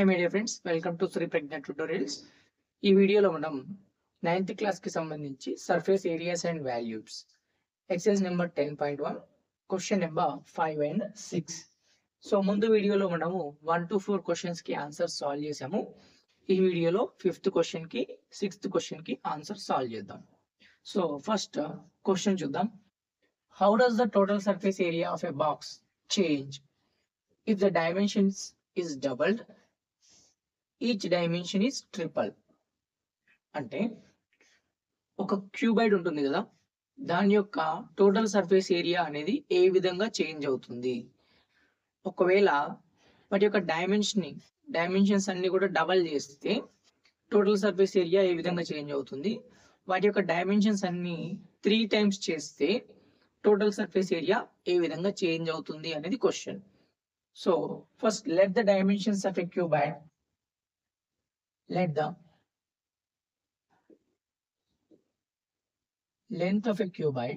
Hi my dear friends, welcome to Sri Pragna Tutorials. ఈ వీడియోలో మనం 9th క్లాస్ కి సంబంధించి surface areas and values exercise number 10.1 question number 5 and 6. So ముందు వీడియోలో మనము 1 to 4 క్వశ్చన్స్ కి ఆన్సర్ సాల్వ్ చేసాము. ఈ వీడియోలో 5th క్వశ్చన్ కి 6th క్వశ్చన్ కి ఆన్సర్ సాల్వ్ చేద్దాం. సో ఫస్ట్ క్వశ్చన్ చూద్దాం. How does the total surface area of a box change if the dimensions is doubled? Each dimension is triple. అంటే ఒక క్యూబాయిడ్ ఉంటుంది కదా, దాని యొక్క టోటల్ సర్ఫేస్ ఏరియా అనేది ఏ విధంగా చేంజ్ అవుతుంది ఒకవేళ వాటి యొక్క డైమెన్షన్స్ అన్ని కూడా డబల్ చేస్తే టోటల్ సర్ఫేస్ ఏరియా ఏ విధంగా చేంజ్ అవుతుంది, వాటి యొక్క డైమెన్షన్స్ అన్ని 3 times చేస్తే టోటల్ సర్ఫేస్ ఏరియా ఏ విధంగా చేంజ్ అవుతుంది అనేది question. So first let the dimensions of a cuboid, let the length of a cuboid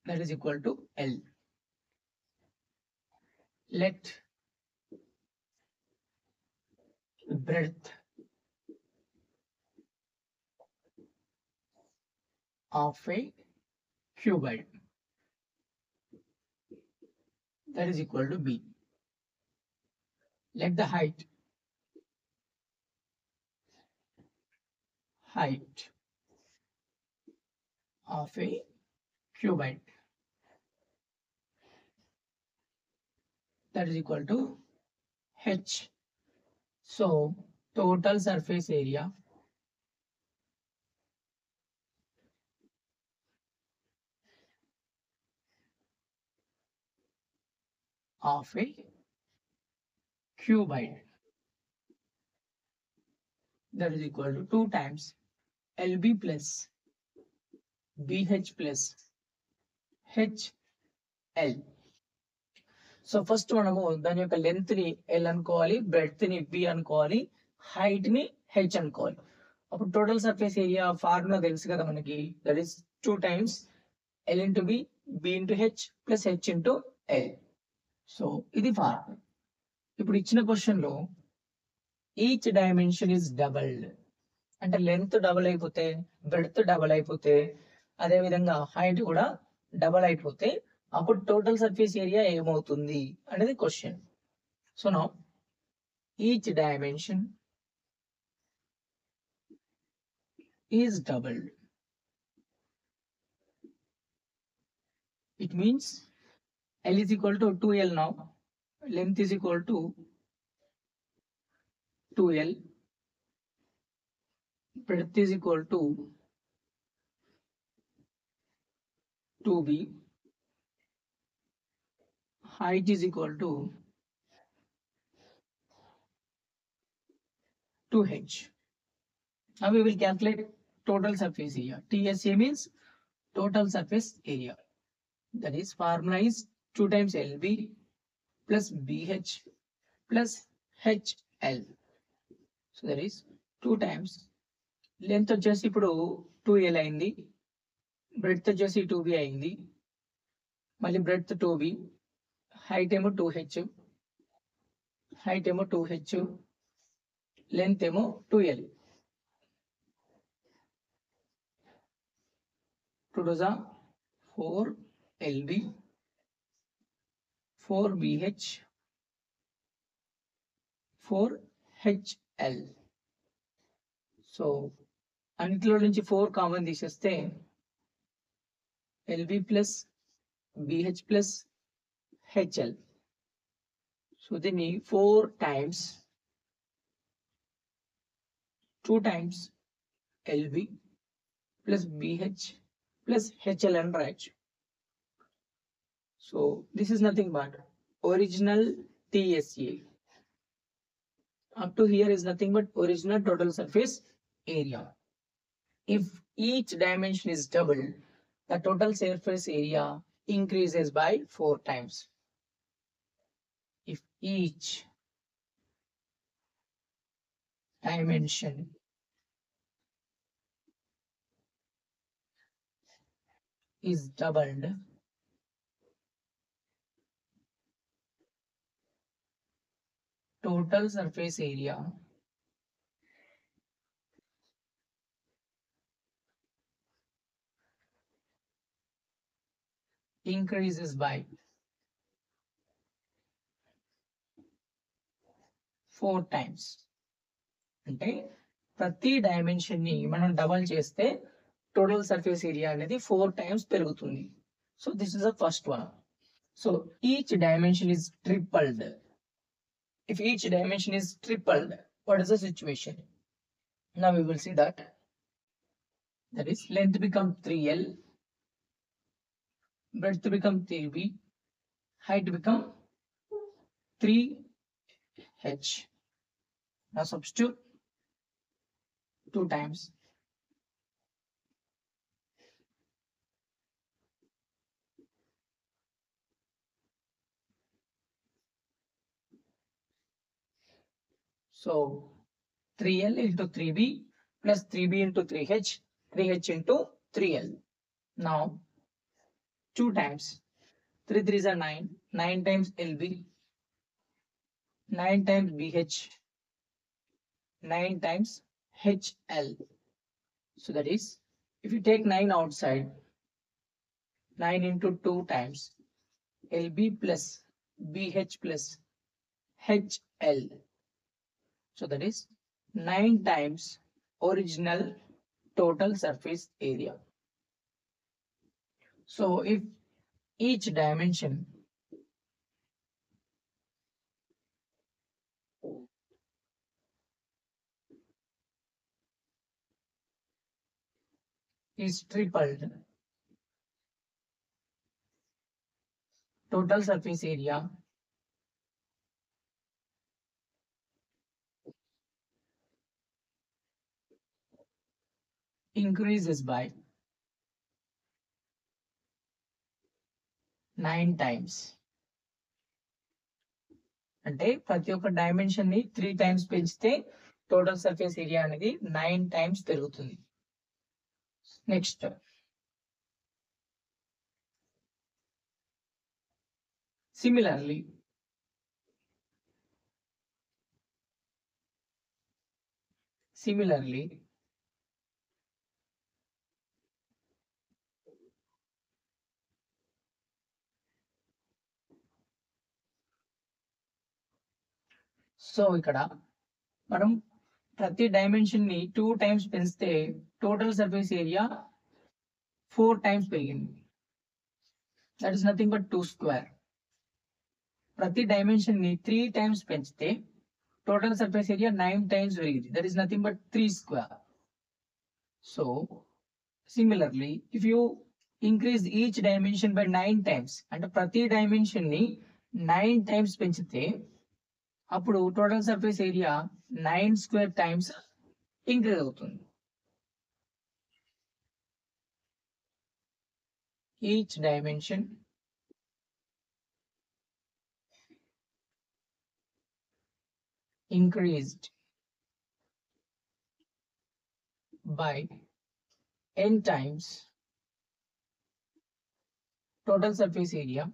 that is equal to L. Let breadth of a cuboid that is equal to B. Let the height of a cuboid that is equal to H. So total surface area of a cuboid that is equal to 2 times LB plus BH plus HL. So first మనము దాని యొక్క length ని L అనుకోవాలి, breadth ని B అనుకోవాలి, height ని H అనుకోవాలి. అప్పుడు టోటల్ సర్ఫేస్ ఏరియా ఫార్ములా తెలుసు కదా మనకి, that is 2 times L into B, B into H plus H into L. So ఇది ఫార్ములా. ఇప్పుడు ఇచ్చిన క్వశ్చన్ లో ఈచ్ డైమెన్షన్ ఇస్ డబల్డ్ అంటే లెంత్ డబల్ అయిపోతే, బ్రెడ్త్ డబల్ అయిపోతే, అదే విధంగా హైట్ కూడా డబల్ అయిపోతే అప్పుడు టోటల్ సర్ఫేస్ ఏరియా ఏమవుతుంది అనేది question. So now each dimension is doubled. It means L is equal to 2L now. Length is equal to 2L. Breadth is equal to 2B. Height is equal to 2H. Now we will calculate total surface area. TSA means total surface area. That is formula is 2 times LB plus BH plus HL. So that is 2 times length వచ్చేసి ఇప్పుడు 2L అయింది, breadth వచ్చేసి 2B అయింది, మళ్ళీ breadth 2B, height ఏమో 2H, length ఏమో 2L. 2 2 4 LB 4 BH 4 HL. So అన్నిటిలో నుంచి 4 కామన్ తీసేస్తే LB plus BH plus HL. So దీన్ని 4 times 2 times LB plus BH plus HL and write. So this is nothing but original TSA. Up to here is nothing but original total surface area. If each dimension is doubled, the total surface area increases by 4 times. If each dimension is doubled, total surface area increases by 4 times. అంటే ప్రతి dimension ని మనం double చేస్తే total surface area అనేది 4 times పెరుగుతుంది. So this is the first one. So each dimension is tripled. If each dimension is tripled, what is the situation? Now we will see that. That is, length become 3L, breadth become 3B, height become 3H. Now substitute 2 times. So 3L into 3B plus 3B into 3H, 3H into 3L. Now 2 times. 3 3s are 9. 9 times LB. 9 times BH. 9 times HL. So that is, if you take 9 outside, 9 into 2 times LB plus BH plus HL. So that is 9 times original total surface area. So if each dimension is tripled, total surface area increases by 9 times. అంటే ప్రతి ఒక్క dimension ని 3 times పెంచితే total surface area అనేది 9 times పెరుగుతుంది. Next similarly so ఇక్కడ మనం ప్రతి డైమెన్షన్ ని 2 times పెంచితే టోటల్ సర్ఫేస్ ఏరియా 4 times పెరిగింది. That is nothing but 2 square. ప్రతి డైమెన్షన్ ని 3 times పెంచితే టోటల్ సర్ఫేస్ ఏరియా 9 times పెరిగింది. That is nothing but 3 square. So similarly if you increase each dimension by 9 times, అంటే ప్రతి dimension ని 9 times పెంచితే అప్పుడు total surface area 9 square times increase అవుతుంది. Each dimension increased by n times total surface area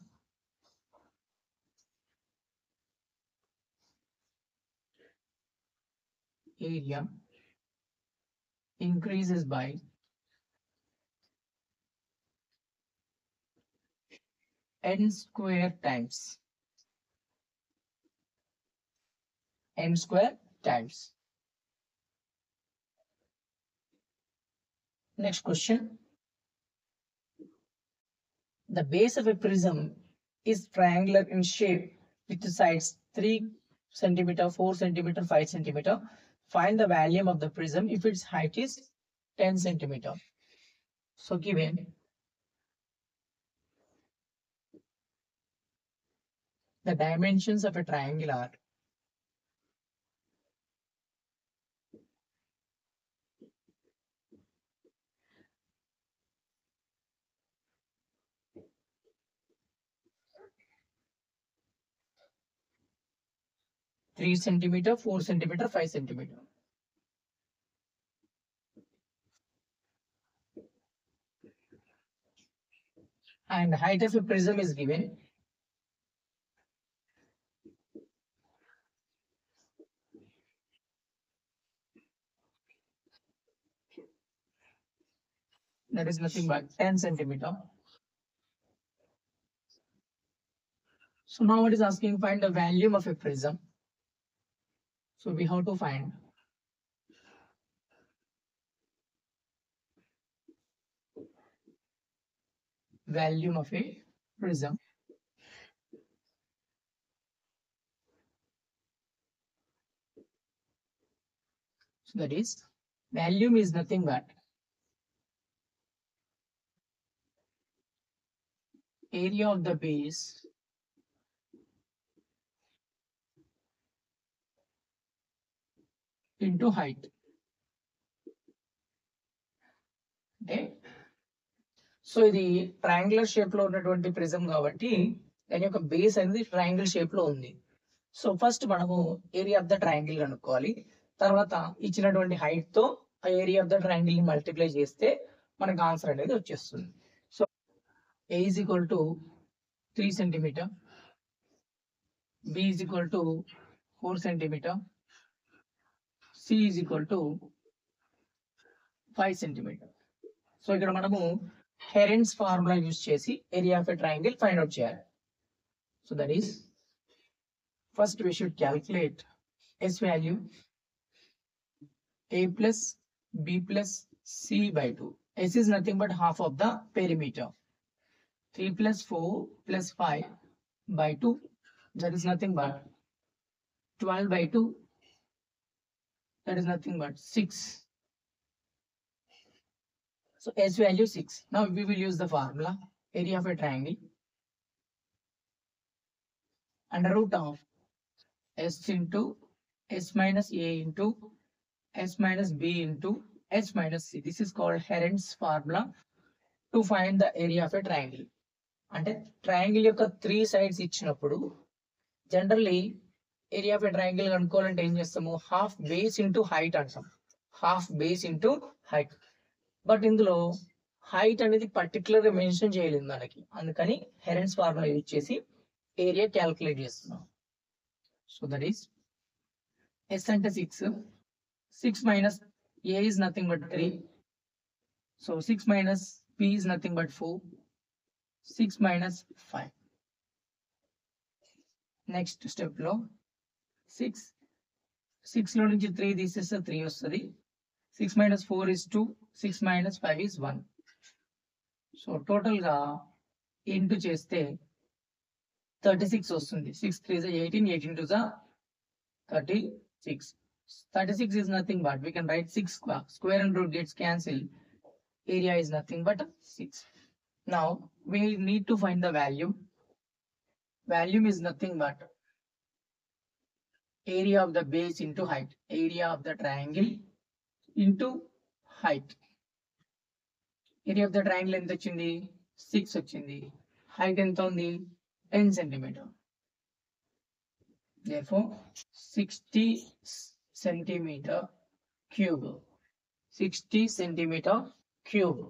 increases by n square times. Next question. The base of a prism is triangular in shape with the sides 3 cm, 4 cm, 5 cm. Find the volume of the prism if its height is 10 cm. So given the dimensions of a triangle are 3 cm, 4 cm, 5 cm. and height of a prism is given. That is nothing but 10 centimeter. So now it is asking find the volume of a prism. So we have to find volume of a prism. So that is volume is nothing but area of the base into height. Okay. So ఇది triangular shape లో ఉన్నటువంటి prism కాబట్టి దాని యొక్క base అనేది triangle shape లో ఉంది. So first మనము ఏరియా ఆఫ్ ద ట్రయాంగిల్ కనుక్కోవాలి. తర్వాత ఇచ్చినటువంటి హైట్ తో ఆ ఏరియా ఆఫ్ ద ట్రయాంగిల్ ని మల్టిప్లై చేస్తే మనకు ఆన్సర్ అనేది వచ్చేస్తుంది. So A is equal to 3 centimeter, B is equal to 4 centimeter, C is equal to 5 centimeter. So ఇక్కడ మనము హెరెన్స్ ఫార్ములా యూజ్ చేసి area of a triangle find out చేయాలి. So that is first we should calculate S value A plus B plus C by 2. S is nothing but half of the perimeter. 3 plus 4 plus 5 by 2, that is nothing but 12 by 2, that is nothing but 6. So S value 6. Now we will use the formula area of a triangle under root of S into S minus A into S minus B into S minus C. This is called Heron's formula to find the area of a triangle. అంటే ట్రయాంగిల్ యొక్క 3 sides ఇచ్చినప్పుడు generally area of a triangle కనుక్కోవాలంటే ఏం చేస్తాము, half base into height అంటాం. Half base into height. But ఇందులో height అనేది పర్టికులర్ గా మెన్షన్ చేయలేదు మనకి, అందుకని హెరెన్స్ ఫార్ములా యూజ్ చేసి ఏరియా క్యాల్కులేట్ చేస్తున్నాం. సో దట్ ఈస్ ఎస్ అంటే 6, 6 minus A is nothing but 3. So 6 minus B is nothing but 4. 6 minus 5. Next step లో 6 లో నుంచి 3 తీసేస్తే 3 వస్తుంది. 6 minus 4 is 2. 6 minus 5 is 1. So total గా ఇంటూ చేస్తే 36 వస్తుంది. 6 3 is 18, 18 2 is 36. 36 is nothing but we can write 6 square and root gets cancel. Area is nothing but 6. Now we need to find the volume. Volume is nothing but area of the base into height. Area of the triangle into height. Area of the triangle ఎంత వచ్చింది, 6 వచ్చింది. Height ఎంత ఉంది, 10 centimeter. Therefore 60 centimeter cube. 60 centimeter cube.